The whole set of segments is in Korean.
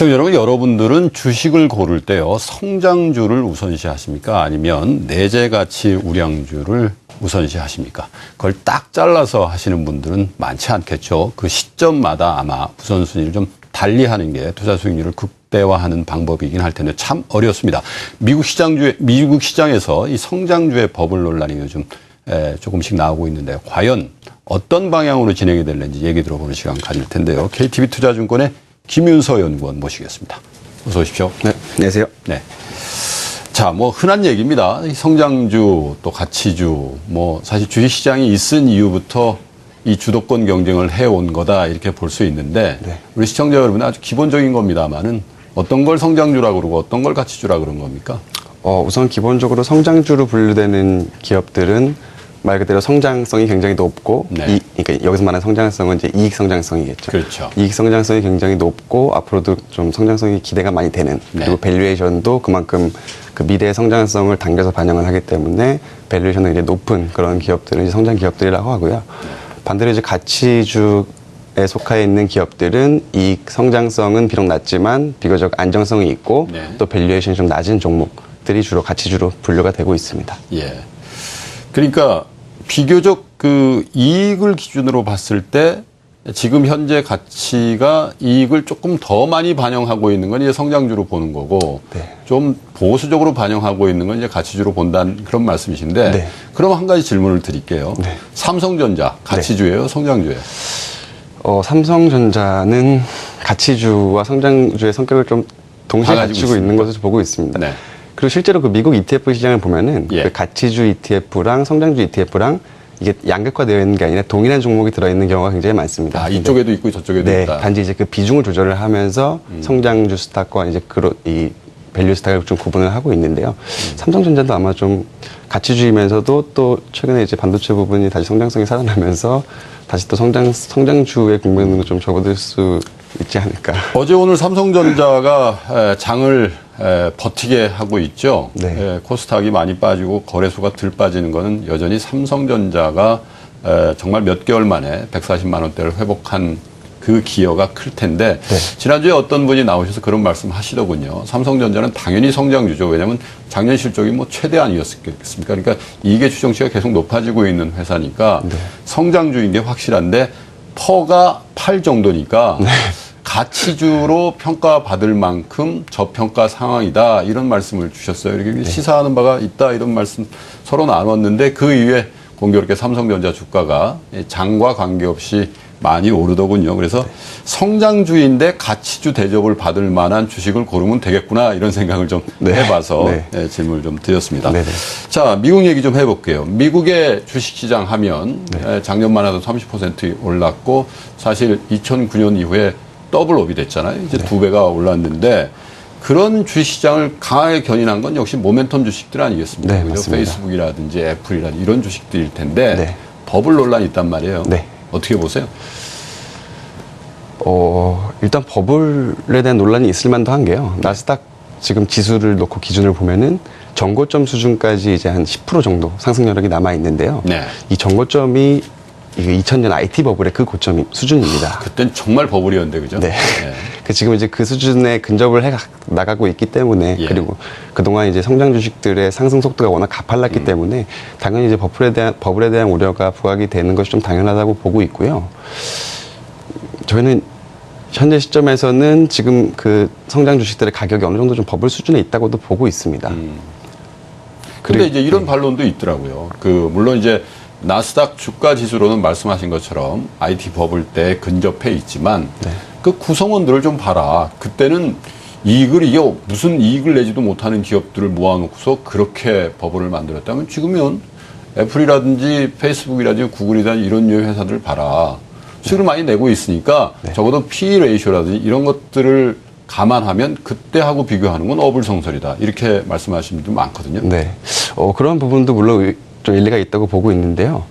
시청자 여러분, 여러분들은 주식을 고를 때요, 성장주를 우선시하십니까? 아니면 내재가치 우량주를 우선시하십니까? 그걸 딱 잘라서 하시는 분들은 많지 않겠죠. 그 시점마다 아마 우선순위를 좀 달리하는 게 투자 수익률을 극대화하는 방법이긴 할 텐데 참 어렵습니다. 미국 시장에서 이 성장주의 버블 논란이 요즘 조금씩 나오고 있는데요. 과연 어떤 방향으로 진행이 될는지 얘기 들어보는 시간 가질 텐데요. KTB 투자증권의 김윤서 연구원 모시겠습니다. 어서 오십시오. 네, 안녕하세요. 네. 자, 뭐 흔한 얘기입니다. 성장주 또 가치주, 뭐 사실 주식시장이 있은 이후부터 이 주도권 경쟁을 해온 거다 이렇게 볼 수 있는데, 네. 우리 시청자 여러분은 아주 기본적인 겁니다만은 어떤 걸 성장주라고 그러고 어떤 걸 가치주라고 그런 겁니까? 우선 기본적으로 성장주로 분류되는 기업들은 말 그대로 성장성이 굉장히 높고, 네. 그러니까 여기서 말하는 성장성은 이제 이익 성장성이겠죠. 그렇죠. 이익 성장성이 굉장히 높고 앞으로도 좀 성장성이 기대가 많이 되는, 네. 그리고 밸류에이션도 그만큼 그 미래의 성장성을 당겨서 반영을 하기 때문에 밸류에이션이 굉장히 높은 그런 기업들은 이제 성장 기업들이라고 하고요. 반대로 이제 가치주에 속해 있는 기업들은 이익 성장성은 비록 낮지만 비교적 안정성이 있고, 네. 또 밸류에이션이 좀 낮은 종목들이 주로 가치주로 분류가 되고 있습니다. 예. 그러니까 비교적 그 이익을 기준으로 봤을 때 지금 현재 가치가 이익을 조금 더 많이 반영하고 있는 건 이제 성장주로 보는 거고, 네. 좀 보수적으로 반영하고 있는 건 이제 가치주로 본다는 그런 말씀이신데, 네. 그럼 한 가지 질문을 드릴게요. 네. 삼성전자 가치주예요, 성장주예요? 삼성전자는 가치주와 성장주의 성격을 좀 동시에 갖추고 있는 것으로 보고 있습니다. 네. 그리고 실제로 그 미국 ETF 시장을 보면은, 예. 그 가치주 ETF랑 성장주 ETF랑 이게 양극화되어 있는 게 아니라 동일한 종목이 들어있는 경우가 굉장히 많습니다. 아, 이쪽에도 있고 저쪽에도 네, 있다. 단지 이제 그 비중을 조절을 하면서 성장주 스탁과 이제 이 밸류 스탁을 좀 구분을 하고 있는데요. 삼성전자도 아마 좀 가치주이면서도 또 최근에 이제 반도체 부분이 다시 성장성이 살아나면서 다시 또 성장주의 국면으로 좀 접어들 수 있지 않을까. 어제 오늘 삼성전자가 장을 버티게 하고 있죠. 네. 코스닥이 많이 빠지고 거래소가 덜 빠지는 거는 여전히 삼성전자가 정말 몇 개월 만에 140만 원대를 회복한 그 기여가 클 텐데, 네. 지난주에 어떤 분이 나오셔서 그런 말씀 하시더군요. 삼성전자는 당연히 성장주죠. 왜냐하면 작년 실적이 뭐 최대 아니었겠습니까? 그러니까 이익의 추정치가 계속 높아지고 있는 회사니까 네. 성장주인 게 확실한데 퍼가 8 정도니까 네. 가치주로 평가받을 만큼 저평가 상황이다, 이런 말씀을 주셨어요. 이렇게 네. 시사하는 바가 있다, 이런 말씀 서로 나눴는데, 그 이후에 공교롭게 삼성전자 주가가 장과 관계없이 많이 오르더군요. 그래서 성장주인데 가치주 대접을 받을 만한 주식을 고르면 되겠구나, 이런 생각을 좀 네. 해봐서 네. 질문을 좀 드렸습니다. 네네. 자, 미국 얘기 좀 해볼게요. 미국의 주식시장 하면 작년만 해도 30% 올랐고, 사실 2009년 이후에 더블업이 됐잖아요. 이제 2배가 올랐는데, 그런 주식시장을 강하게 견인한 건 역시 모멘텀 주식들 아니겠습니까? 네, 그죠? 맞습니다. 페이스북이라든지 애플이라든지 이런 주식들일 텐데, 네. 버블 논란이 있단 말이에요. 네. 어떻게 보세요? 일단 버블에 대한 논란이 있을 만도 한 게요. 나스닥 지금 지수를 놓고 기준을 보면은 전고점 수준까지 이제 한 10% 정도 상승 여력이 남아 있는데요. 네. 이 전고점이 2000년 IT 버블의 그 고점 수준입니다. 그땐 정말 버블이었는데, 그죠? 네. 지금 이제 그 수준에 근접을 해 나가고 있기 때문에, 예. 그리고 그동안 이제 성장 주식들의 상승 속도가 워낙 가팔랐기 때문에 당연히 이제 버블에 대한 우려가 부각이 되는 것이 좀 당연하다고 보고 있고요. 저희는 현재 시점에서는 지금 그 성장 주식들의 가격이 어느 정도 좀 버블 수준에 있다고도 보고 있습니다. 근데 이제 이런 반론도 있더라고요. 물론 이제 나스닥 주가 지수로는 말씀하신 것처럼 IT 버블 때 근접해 있지만, 네. 그 구성원들을 좀 봐라. 그때는 이게 무슨 이익을 내지도 못하는 기업들을 모아놓고서 그렇게 버블을 만들었다면, 지금은 애플이라든지 페이스북이라든지 구글이라든지 이런 류의 회사들 봐라. 수익을 많이 내고 있으니까 적어도 PE 레이쇼라든지 이런 것들을 감안하면 그때하고 비교하는 건 어불성설이다, 이렇게 말씀하시는 분들 많거든요. 네. 그런 부분도 물론 좀 일리가 있다고 보고 있는데요.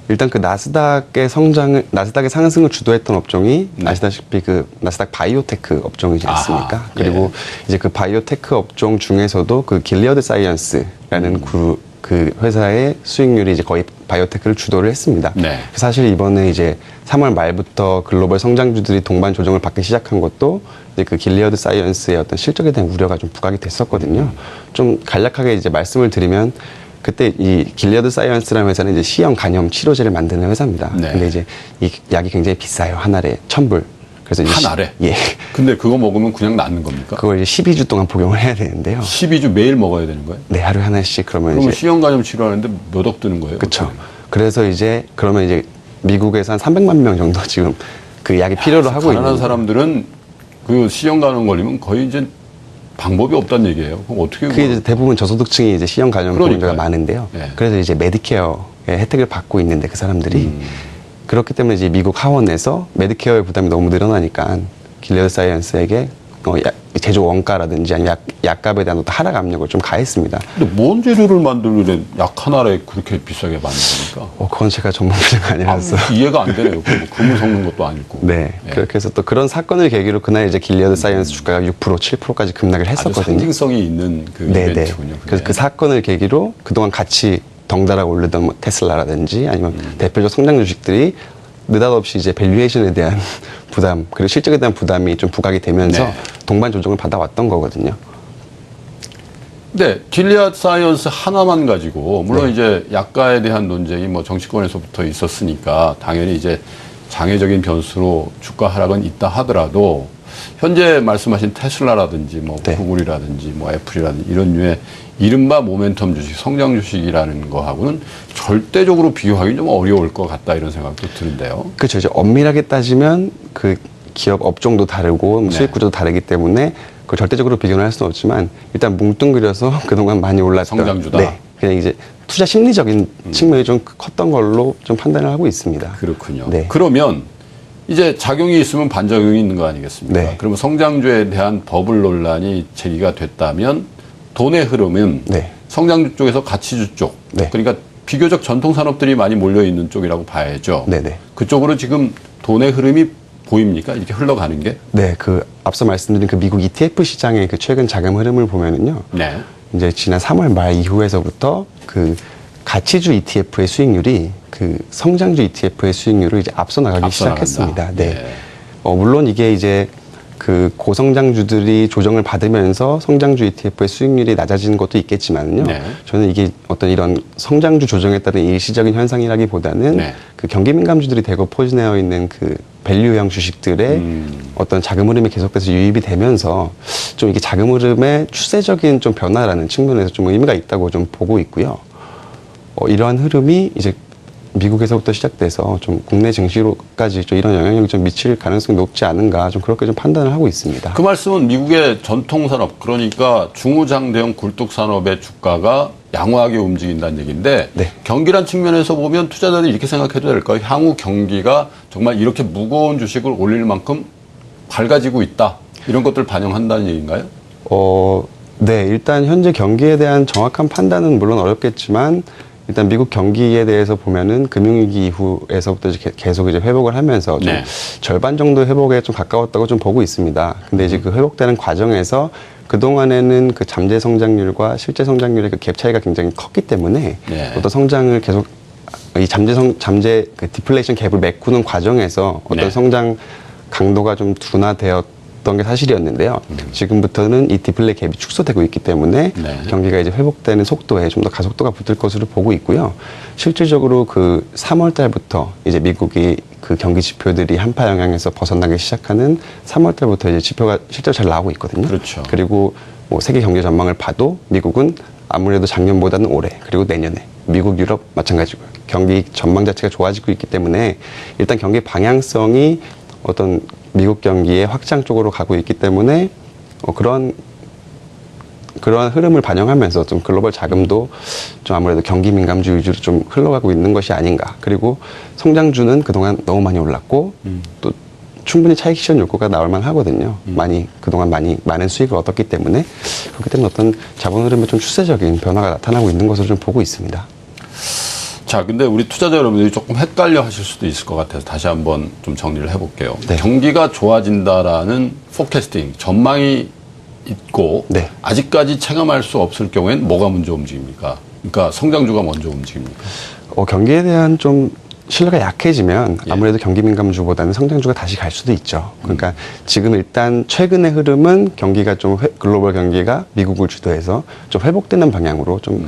일단 그 나스닥의 상승을 주도했던 업종이 아시다시피 그 나스닥 바이오테크 업종이지 않습니까? 아하, 그리고 이제 그 바이오테크 업종 중에서도 그 길리어드 사이언스라는 그 회사의 수익률이 이제 거의 바이오테크를 주도를 했습니다. 네. 사실 이번에 이제 3월 말부터 글로벌 성장주들이 동반 조정을 받기 시작한 것도 이제 그 길리어드 사이언스의 어떤 실적에 대한 우려가 좀 부각이 됐었거든요. 좀 간략하게 이제 말씀을 드리면 그때 이 길리어드 사이언스라는 회사는 이제 C형 간염 치료제를 만드는 회사입니다. 네. 근데 이제 이 약이 굉장히 비싸요. 한 알에 1,000불. 그래서 이제 한 알에? 예. 근데 그거 먹으면 그냥 낫는 겁니까? 그걸 이제 12주 동안 복용을 해야 되는데요. 12주 매일 먹어야 되는 거예요? 네, 하루에 하나씩 그러면 그러면 이제 C형 간염 치료하는데 몇 억 드는 거예요? 그렇죠. 어떻게? 그래서 이제 그러면 이제 미국에서 한 300만 명 정도 지금 그 약이 필요로 하고 있는. 가난한 사람들은 그 C형 간염 걸리면 거의 이제 방법이 없다는 얘기예요. 그럼 어떻게 그게 이제 대부분 저소득층이 이제 C형 간염 그러니까요. 보험자가 많은데요. 네. 그래서 이제 메디케어의 혜택을 받고 있는데 그 사람들이 그렇기 때문에 이제 미국 하원에서 메디케어의 부담이 너무 늘어나니까 길리어드 사이언스에게 제조 원가라든지 아니면 약값에 대한 어떤 하락 압력을 좀 가했습니다. 근데 뭔 재료를 만들길래 약 하나에 그렇게 비싸게 받는 겁니까? 그건 제가 전문가가 아니라서. 이해가 안 되네요. 뭐 금을 섞는 것도 아니고. 네. 그렇게 해서 또 그런 사건을 계기로 그날 이제 길리어드 사이언스 주가가 6%, 7%까지 급락을 아주 했었거든요. 상징성이 있는 그 이벤트군요. 그래서 그 사건을 계기로 그동안 같이 덩달아 오르던 뭐 테슬라라든지 아니면 대표적 성장 주식들이 느닷없이 이제 밸류에이션에 대한 부담 그리고 실적에 대한 부담이 좀 부각이 되면서 네. 동반 조정을 받아왔던 거거든요. 네, 길리아드 사이언스 하나만 가지고 물론 네. 이제 약가에 대한 논쟁이 뭐 정치권에서부터 있었으니까 당연히 이제 장애적인 변수로 주가 하락은 있다 하더라도 현재 말씀하신 테슬라라든지 뭐 네. 구글이라든지 뭐 애플이라든지 이런 류의 이른바 모멘텀 주식, 성장 주식이라는 거하고는 절대적으로 비교하기 좀 어려울 것 같다 이런 생각도 드는데요. 그렇죠. 이제 엄밀하게 따지면 그 기업 업종도 다르고 네. 수익 구조도 다르기 때문에 그 절대적으로 비교는 할 수는 없지만 일단 뭉뚱그려서 그동안 많이 올랐던 성장주다. 네. 그냥 이제 투자 심리적인 측면이 좀 컸던 걸로 좀 판단을 하고 있습니다. 그렇군요. 네. 그러면 이제 작용이 있으면 반작용이 있는 거 아니겠습니까? 네. 그러면 성장주에 대한 버블 논란이 제기가 됐다면 돈의 흐름은 네. 성장주 쪽에서 가치주 쪽, 네. 그러니까 비교적 전통 산업들이 많이 몰려 있는 쪽이라고 봐야죠. 네네. 그쪽으로 지금 돈의 흐름이 보입니까? 이렇게 흘러가는 게? 네, 그 앞서 말씀드린 그 미국 ETF 시장의 그 최근 자금 흐름을 보면은요. 네. 이제 지난 3월 말 이후에서부터 그 가치주 ETF의 수익률이 그 성장주 ETF의 수익률을 이제 앞서 나가기 앞서 시작했습니다. 나간다. 네. 네. 물론 이게 이제 그 고성장주들이 조정을 받으면서 성장주 ETF의 수익률이 낮아지는 것도 있겠지만요. 네. 저는 이게 어떤 이런 성장주 조정에 따른 일시적인 현상이라기보다는 네. 그 경기 민감주들이 대거 포진되어 있는 그 밸류형 주식들의 어떤 자금 흐름이 계속돼서 유입이 되면서 좀 이게 자금 흐름의 추세적인 좀 변화라는 측면에서 좀 의미가 있다고 좀 보고 있고요. 이러한 흐름이 이제 미국에서부터 시작돼서 좀 국내 증시로까지 좀 이런 영향력이 좀 미칠 가능성이 높지 않은가 좀 그렇게 좀 판단을 하고 있습니다. 그 말씀은 미국의 전통 산업, 그러니까 중후장대형 굴뚝 산업의 주가가 양호하게 움직인다는 얘기인데 네. 경기란 측면에서 보면 투자자들이 이렇게 생각해도 될까요? 향후 경기가 정말 이렇게 무거운 주식을 올릴 만큼 밝아지고 있다. 이런 것들 반영한다는 얘기인가요? 네, 일단 현재 경기에 대한 정확한 판단은 물론 어렵겠지만 일단 미국 경기에 대해서 보면은 금융위기 이후에서부터 계속 이제 회복을 하면서 좀 네. 절반 정도 회복에 좀 가까웠다고 좀 보고 있습니다. 근데 이제 그 회복되는 과정에서 그동안에는 그 잠재 성장률과 실제 성장률의 그 갭 차이가 굉장히 컸기 때문에 네. 어떤 성장을 계속 이 잠재 그 디플레이션 갭을 메꾸는 과정에서 어떤 네. 성장 강도가 좀 둔화되었던 게 사실이었는데요. 지금부터는 이 디플레이 갭이 축소되고 있기 때문에 네. 경기가 이제 회복되는 속도에 좀 더 가속도가 붙을 것으로 보고 있고요. 실질적으로 그 3월 달부터 이제 미국이 그 경기 지표들이 한파 영향에서 벗어나기 시작하는 3월 달부터 이제 지표가 실제로 잘 나오고 있거든요. 그렇죠. 그리고 뭐 세계 경제 전망을 봐도 미국은 아무래도 작년보다는 올해 그리고 내년에 미국, 유럽 마찬가지고요. 경기 전망 자체가 좋아지고 있기 때문에 일단 경기 방향성이 어떤 미국 경기의 확장 쪽으로 가고 있기 때문에 그러한 흐름을 반영하면서 좀 글로벌 자금도 좀 아무래도 경기 민감주 위주로 좀 흘러가고 있는 것이 아닌가. 그리고 성장주는 그동안 너무 많이 올랐고 또 충분히 차익 실현 욕구가 나올 만하거든요. 그동안 많은 수익을 얻었기 때문에 그렇기 때문에 어떤 자본 흐름의 좀 추세적인 변화가 나타나고 있는 것으로 좀 보고 있습니다. 자, 근데 우리 투자자 여러분들이 조금 헷갈려 하실 수도 있을 것 같아서 다시 한번 좀 정리를 해볼게요. 네. 경기가 좋아진다라는 포캐스팅, 전망이 있고 네. 아직까지 체감할 수 없을 경우엔 뭐가 먼저 움직입니까? 그러니까 성장주가 먼저 움직입니까? 경기에 대한 좀 신뢰가 약해지면 예. 아무래도 경기 민감주보다는 성장주가 다시 갈 수도 있죠. 그러니까 지금 일단 최근의 흐름은 경기가 좀 글로벌 경기가 미국을 주도해서 좀 회복되는 방향으로 좀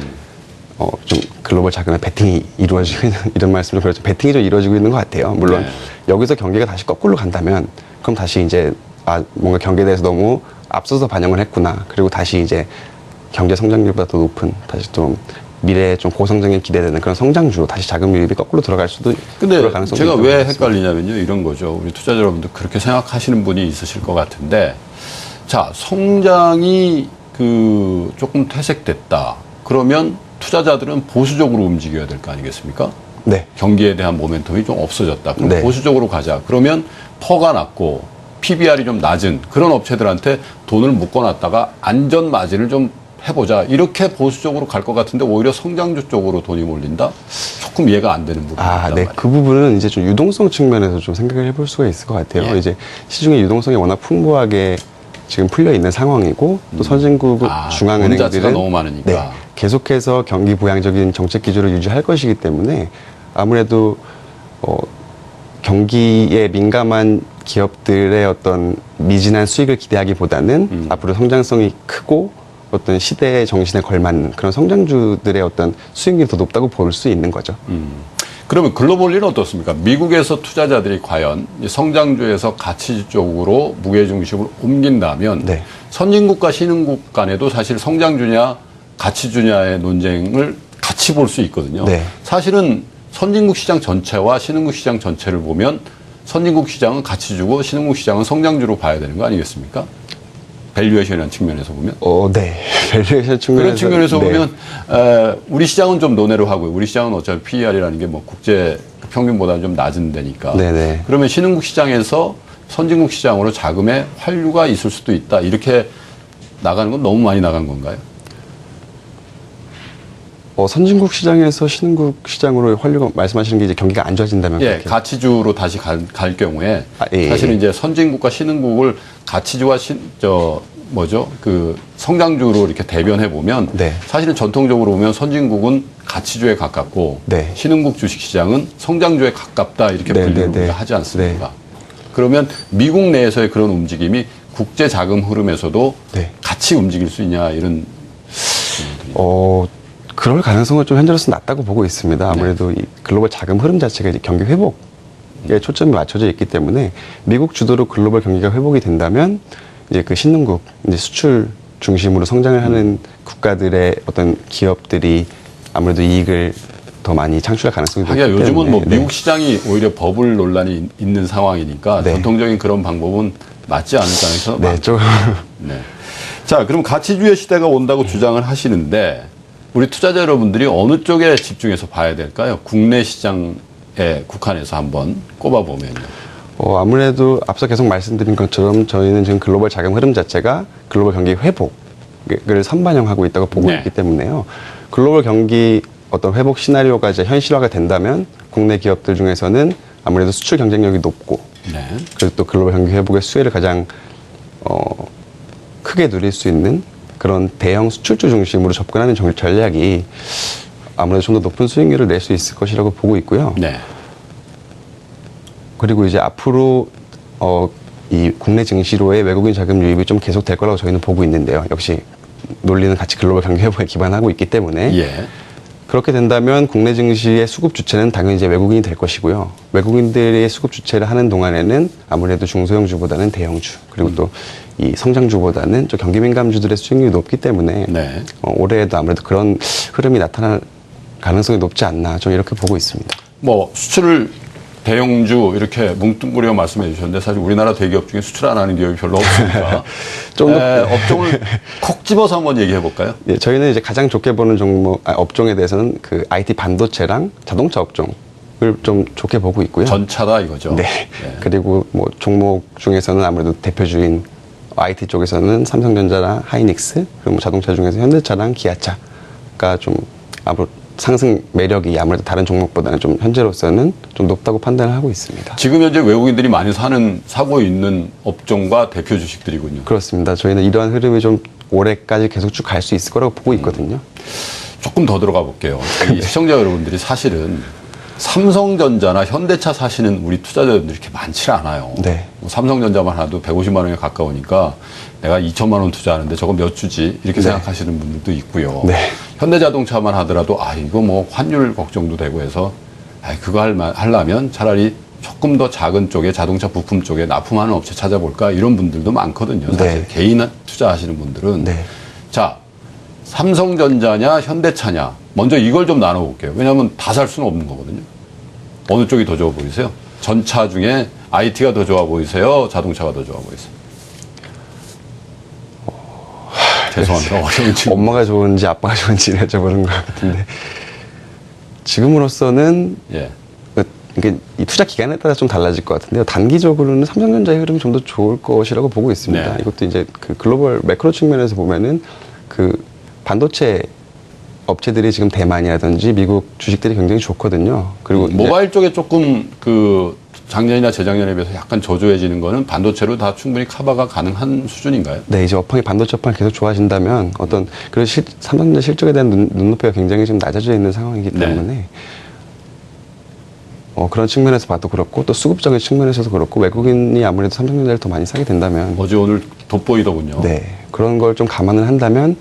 글로벌 자금의 베팅이 이루어지고 있는, 이런 말씀을 그렇죠. 베팅이 좀 이루어지고 있는 것 같아요. 물론 네. 여기서 경기가 다시 거꾸로 간다면 그럼 다시 이제 뭔가 경기에 대해서 너무 앞서서 반영을 했구나. 그리고 다시 이제 경제 성장률보다 더 높은 다시 좀 미래에 좀 고성장이 기대되는 그런 성장주로 다시 자금 유입이 거꾸로 들어갈 수도 근데 그럴 가능성이 제가 있다고 왜 보겠습니다. 헷갈리냐면요. 이런 거죠. 우리 투자자 여러분들 그렇게 생각하시는 분이 있으실 것 같은데, 자, 성장이 조금 퇴색됐다. 그러면 투자자들은 보수적으로 움직여야 될 거 아니겠습니까? 네. 경기에 대한 모멘텀이 좀 없어졌다. 그럼 네. 보수적으로 가자. 그러면 퍼가 낮고 PBR이 좀 낮은 그런 업체들한테 돈을 묶어놨다가 안전 마진을 좀 해보자. 이렇게 보수적으로 갈 것 같은데 오히려 성장주 쪽으로 돈이 몰린다? 조금 이해가 안 되는 부분이 있단 네. 말이에요. 그 부분은 이제 좀 유동성 측면에서 좀 생각을 해볼 수가 있을 것 같아요. 예. 이제 시중에 유동성이 워낙 풍부하게 지금 풀려 있는 상황이고 또 선진국 돈 자체가 중앙은행들은 너무 많으니까. 네, 계속해서 경기 부양적인 정책 기조를 유지할 것이기 때문에 아무래도 경기에 민감한 기업들의 어떤 미진한 수익을 기대하기보다는 앞으로 성장성이 크고 어떤 시대의 정신에 걸맞는 그런 성장주들의 어떤 수익률이 더 높다고 볼 수 있는 거죠. 그러면 글로벌리는 어떻습니까? 미국에서 투자자들이 과연 이 성장주에서 가치 쪽으로 무게중심을 옮긴다면 네. 선진국과 신흥국 간에도 사실 성장주냐 가치주냐의 논쟁을 같이 볼 수 있거든요. 네. 사실은 선진국 시장 전체와 신흥국 시장 전체를 보면 선진국 시장은 가치주고 신흥국 시장은 성장주로 봐야 되는 거 아니겠습니까? 밸류에이션이라는 측면에서 보면. 네. 밸류에이션 측면에서. 그런 측면에서 네. 보면 우리 시장은 좀 논외로 하고요. 우리 시장은 어차피 PER이라는 게 뭐 국제 평균보다는 좀 낮은 데니까. 네네. 그러면 신흥국 시장에서 선진국 시장으로 자금의 환류가 있을 수도 있다. 이렇게 나가는 건 너무 많이 나간 건가요? 선진국 시장에서 신흥국 시장으로 환류가 말씀하시는 게 이제 경기가 안 좋아진다면 예, 그렇게. 가치주로 다시 갈 경우에 예. 사실은 이제 선진국과 신흥국을 가치주와 성장주로 이렇게 대변해 보면 네. 사실은 전통적으로 보면 선진국은 가치주에 가깝고 네. 신흥국 주식시장은 성장주에 가깝다 이렇게 네, 분류를 네, 네. 우리가 하지 않습니까? 그러면 미국 내에서의 그런 움직임이 국제 자금 흐름에서도 네. 같이 움직일 수 있냐 이런 그럴 가능성은 좀 현재로서 낮다고 보고 있습니다. 아무래도 이 글로벌 자금 흐름 자체가 이제 경기 회복에 초점이 맞춰져 있기 때문에 미국 주도로 글로벌 경기가 회복이 된다면 이제 그 신흥국, 이제 수출 중심으로 성장을 하는 국가들의 어떤 기업들이 아무래도 이익을 더 많이 창출할 가능성이 높기 하기야 때문에. 요즘은 뭐 네. 미국 시장이 오히려 버블 논란이 있는 상황이니까 네. 전통적인 그런 방법은 맞지 않을 가능성이 네, 많죠. 좀 네. 자, 그럼 가치주의 시대가 온다고 주장을 하시는데 우리 투자자 여러분들이 어느 쪽에 집중해서 봐야 될까요? 국내 시장에 국한해서 한번 꼽아보면요. 아무래도 앞서 계속 말씀드린 것처럼 저희는 지금 글로벌 자금 흐름 자체가 글로벌 경기 회복을 선반영하고 있다고 보고 네. 있기 때문에요. 글로벌 경기 어떤 회복 시나리오가 이제 현실화가 된다면 국내 기업들 중에서는 아무래도 수출 경쟁력이 높고 네. 그리고 또 글로벌 경기 회복의 수혜를 가장 크게 누릴 수 있는 그런 대형 수출주 중심으로 접근하는 전략이 아무래도 좀 더 높은 수익률을 낼 수 있을 것이라고 보고 있고요. 네. 그리고 이제 앞으로 이 국내 증시로의 외국인 자금 유입이 좀 계속될 거라고 저희는 보고 있는데요. 역시 논리는 같이 글로벌 경기 회복에 기반하고 있기 때문에 예. 그렇게 된다면 국내 증시의 수급 주체는 당연히 이제 외국인이 될 것이고요. 외국인들의 수급 주체를 하는 동안에는 아무래도 중소형주보다는 대형주 그리고 또 이 성장주보다는 좀 경기 민감주들의 수익률이 높기 때문에 네. 올해에도 아무래도 그런 흐름이 나타날 가능성이 높지 않나 좀 이렇게 보고 있습니다. 뭐 수출을 대형주 이렇게 뭉뚱그려 말씀해 주셨는데 사실 우리나라 대기업 중에 수출 안 하는 기업이 별로 없으니까 좀 더- 업종을 콕 집어서 한번 얘기해 볼까요? 예, 저희는 이제 가장 좋게 보는 업종에 대해서는 그 IT 반도체랑 자동차 업종을 좀 좋게 보고 있고요. 전차다 이거죠. 네. 예. 그리고 뭐 종목 중에서는 아무래도 대표주인 IT 쪽에서는 삼성전자랑 하이닉스, 그리고 뭐 자동차 중에서 현대차랑 기아차가 좀 앞으로 상승 매력이 아무래도 다른 종목보다는 좀 현재로서는 좀 높다고 판단을 하고 있습니다. 지금 현재 외국인들이 많이 사고 있는 업종과 대표 주식들이군요. 그렇습니다. 저희는 이러한 흐름이 좀 올해까지 계속 쭉 갈 수 있을 거라고 보고 있거든요. 조금 더 들어가 볼게요. 이 시청자 여러분들이 사실은 삼성전자나 현대차 사시는 우리 투자자분들이 이렇게 많지 않아요. 네. 뭐 삼성전자만 하도 150만 원에 가까우니까 내가 2천만 원 투자하는데 저거 몇 주지? 이렇게 네. 생각하시는 분들도 있고요. 네. 현대자동차만 하더라도 이거 뭐 환율 걱정도 되고 해서 그거 하려면 차라리 조금 더 작은 쪽에 자동차 부품 쪽에 납품하는 업체 찾아볼까 이런 분들도 많거든요. 사실 네. 개인 투자하시는 분들은. 네. 자, 삼성전자냐 현대차냐 먼저 이걸 좀 나눠볼게요. 왜냐하면 다 살 수는 없는 거거든요. 어느 쪽이 더 좋아 보이세요? 전차 중에 IT가 더 좋아 보이세요? 자동차가 더 좋아 보이세요? 죄송합니다. 어려운 질문. 엄마가 좋은지 아빠가 좋은지를 여쭤보는 것 같은데 지금으로서는 예. 이게 이 투자 기간에 따라 좀 달라질 것 같은데요. 단기적으로는 삼성전자의 흐름이 좀 더 좋을 것이라고 보고 있습니다. 네. 이것도 이제 그 글로벌 매크로 측면에서 보면은 그 반도체 업체들이 지금 대만이라든지 미국 주식들이 굉장히 좋거든요. 그리고 이제 모바일 쪽에 조금 그 작년이나 재작년에 비해서 약간 저조해지는 거는 반도체로 다 충분히 커버가 가능한 수준인가요? 네, 이제 업황이 반도체 업황이 계속 좋아진다면 어떤 그래서 삼성전자 실적에 대한 눈높이가 굉장히 지금 낮아져 있는 상황이기 때문에 그런 측면에서 봐도 그렇고 또 수급적인 측면에서도 그렇고 외국인이 아무래도 삼성전자를 더 많이 사게 된다면 어제 오늘 돋보이더군요. 네, 그런 걸 좀 감안을 한다면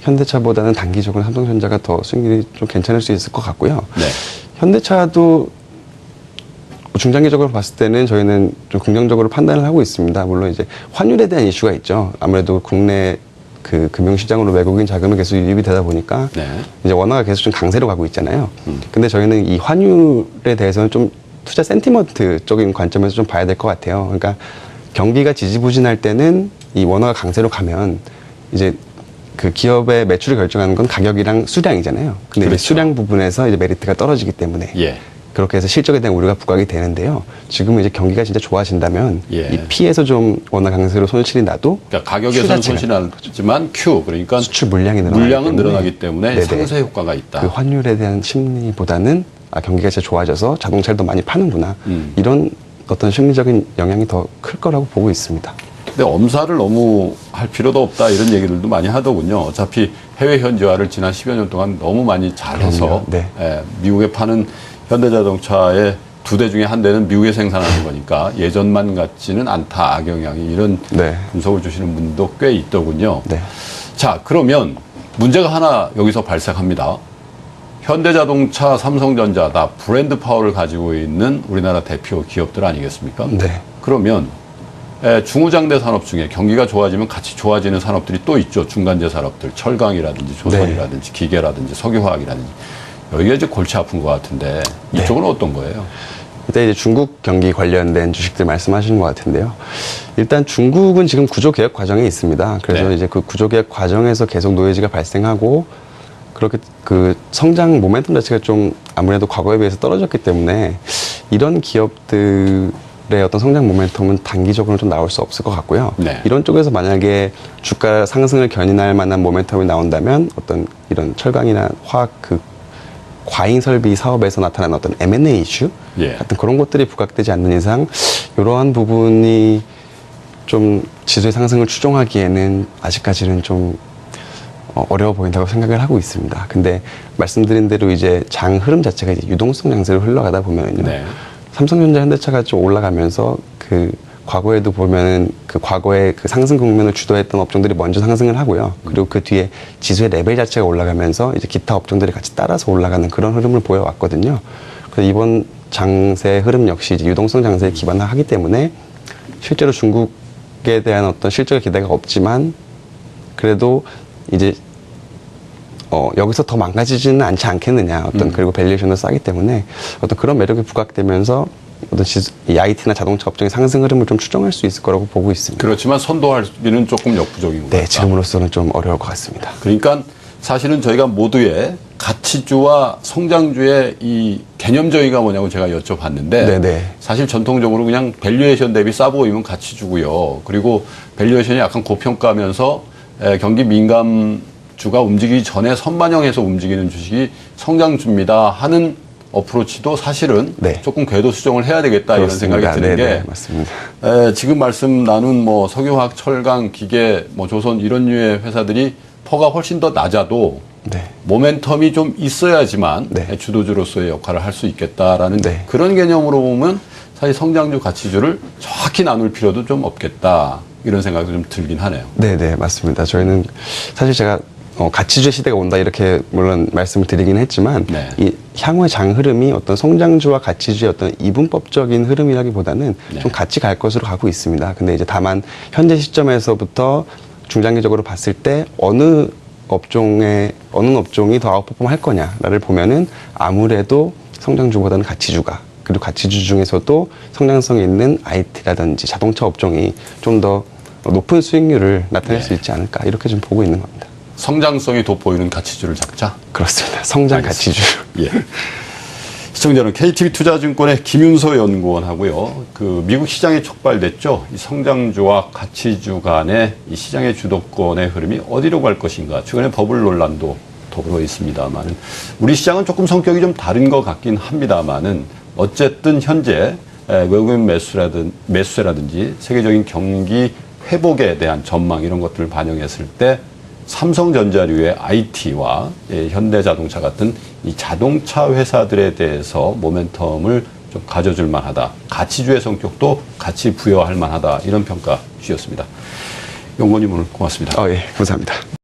현대차보다는 단기적으로 삼성전자가 더 수익률이 좀 괜찮을 수 있을 것 같고요. 네. 현대차도 중장기적으로 봤을 때는 저희는 좀 긍정적으로 판단을 하고 있습니다. 물론 이제 환율에 대한 이슈가 있죠. 아무래도 국내 그 금융시장으로 외국인 자금이 계속 유입이 되다 보니까 네. 이제 원화가 계속 좀 강세로 가고 있잖아요. 근데 저희는 이 환율에 대해서는 좀 투자 센티먼트적인 관점에서 좀 봐야 될 것 같아요. 그러니까 경기가 지지부진할 때는 이 원화가 강세로 가면 이제 그 기업의 매출을 결정하는 건 가격이랑 수량이잖아요. 근데 그렇죠. 이제 수량 부분에서 이제 메리트가 떨어지기 때문에 예. 그렇게 해서 실적에 대한 우려가 부각이 되는데요. 지금은 이제 경기가 진짜 좋아진다면 예. 이 P에서 좀 원화 강세로 손실이 나도 그러니까 가격에서는 Q 자체가 손실이 나지만 Q 그러니까 수출 물량이 늘어나기 물량은 때문에 늘어나기 때문에 네네. 상쇄 효과가 있다. 그 환율에 대한 심리보다는 경기가 진짜 좋아져서 자동차를 더 많이 파는구나. 이런 어떤 심리적인 영향이 더 클 거라고 보고 있습니다. 근데 엄살을 너무 할 필요도 없다 이런 얘기들도 많이 하더군요. 어차피 해외 현지화를 지난 10여 년 동안 너무 많이 잘해서 그럼요. 네. 미국에 파는 현대자동차의 2대 중에 한 대는 미국에 생산하는 거니까 예전만 같지는 않다 악영향이 이런 네. 분석을 주시는 분도 꽤 있더군요. 네. 자, 그러면 문제가 하나 여기서 발생합니다. 현대자동차, 삼성전자 다 브랜드 파워를 가지고 있는 우리나라 대표 기업들 아니겠습니까? 네. 그러면 중후장대 산업 중에 경기가 좋아지면 같이 좋아지는 산업들이 또 있죠. 중간재 산업들, 철강이라든지 조선이라든지 기계라든지 석유화학이라든지 여기가 이제 골치 아픈 것 같은데 이쪽은 어떤 거예요? 일단 이제 중국 경기 관련된 주식들 말씀하시는 것 같은데요. 일단 중국은 지금 구조 개혁 과정에 있습니다. 그래서 네. 이제 그 구조 개혁 과정에서 계속 노이즈가 발생하고 그렇게 그 성장 모멘텀 자체가 좀 아무래도 과거에 비해서 떨어졌기 때문에 이런 기업들의 어떤 성장 모멘텀은 단기적으로는 좀 나올 수 없을 것 같고요. 네. 이런 쪽에서 만약에 주가 상승을 견인할 만한 모멘텀이 나온다면 어떤 이런 철강이나 화학 그 과잉 설비 사업에서 나타나는 어떤 M&A 이슈 예. 같은 그런 것들이 부각되지 않는 이상 이러한 부분이 좀 지수의 상승을 추종하기에는 아직까지는 좀 어려워 보인다고 생각을 하고 있습니다. 근데 말씀드린 대로 이제 장 흐름 자체가 이제 유동성 양세로 흘러가다 보면요. 네. 삼성전자, 현대차가 좀 올라가면서 그 과거에도 보면은 그 과거에 그 상승 국면을 주도했던 업종들이 먼저 상승을 하고요. 그리고 그 뒤에 지수의 레벨 자체가 올라가면서 이제 기타 업종들이 같이 따라서 올라가는 그런 흐름을 보여왔거든요. 그래서 이번 장세 흐름 역시 이제 유동성 장세에 기반을 하기 때문에 실제로 중국에 대한 어떤 실적의 기대가 없지만 그래도 이제 여기서 더 망가지지는 않지 않겠느냐. 어떤 그리고 밸류에이션도 싸기 때문에 어떤 그런 매력이 부각되면서 어떤 이 IT나 자동차 업종의 상승 흐름을 좀 추정할 수 있을 거라고 보고 있습니다. 그렇지만 선도하기는 조금 역부족인 것 네, 같다. 지금으로서는 좀 어려울 것 같습니다. 그러니까 사실은 저희가 모두의 가치주와 성장주의 이 개념 저희가 뭐냐고 제가 여쭤봤는데 네네. 사실 전통적으로 그냥 밸류에이션 대비 싸 보이면 가치주고요. 그리고 밸류에이션이 약간 고평가면서 경기 민감주가 움직이기 전에 선반영해서 움직이는 주식이 성장주입니다 하는 어프로치도 사실은 네. 조금 궤도 수정을 해야 되겠다 그렇습니다. 이런 생각이 드는 네네, 게 맞습니다. 지금 말씀 나눈 석유화학, 철강, 기계, 조선 이런 류의 회사들이 퍼가 훨씬 더 낮아도 네. 모멘텀이 좀 있어야지만 네. 주도주로서의 역할을 할 수 있겠다라는 네. 그런 개념으로 보면 사실 성장주 가치주를 정확히 나눌 필요도 좀 없겠다 이런 생각도 좀 들긴 하네요. 네, 맞습니다. 저희는 사실 제가 가치주의 시대가 온다 이렇게 물론 말씀을 드리긴 했지만 네. 이 향후의 장 흐름이 어떤 성장주와 가치주의 어떤 이분법적인 흐름이라기보다는 네. 좀 같이 갈 것으로 가고 있습니다. 근데 이제 다만 현재 시점에서부터 중장기적으로 봤을 때 어느 업종이 더 아웃퍼폼 할 거냐를 보면은 아무래도 성장주보다는 가치주가, 그리고 가치주 중에서도 성장성이 있는 IT라든지 자동차 업종이 좀 더 높은 수익률을 나타낼 네. 수 있지 않을까 이렇게 좀 보고 있는 겁니다. 성장성이 돋보이는 가치주를 잡자. 그렇습니다. 성장 가치주. 예. 시청자는 KTB투자증권의 김윤서 연구원하고요. 그 미국 시장이 촉발됐죠. 이 성장주와 가치주 간의 이 시장의 주도권의 흐름이 어디로 갈 것인가. 최근에 버블 논란도 더불어 있습니다만은 우리 시장은 조금 성격이 좀 다른 것 같긴 합니다만은 어쨌든 현재 외국인 매수세라든지 세계적인 경기 회복에 대한 전망 이런 것들을 반영했을 때 삼성전자류의 IT와 현대자동차 같은 이 자동차 회사들에 대해서 모멘텀을 좀 가져줄 만하다. 가치주의 성격도 같이 부여할 만하다. 이런 평가 주셨습니다. 연구원님 오늘 고맙습니다. 예, 감사합니다.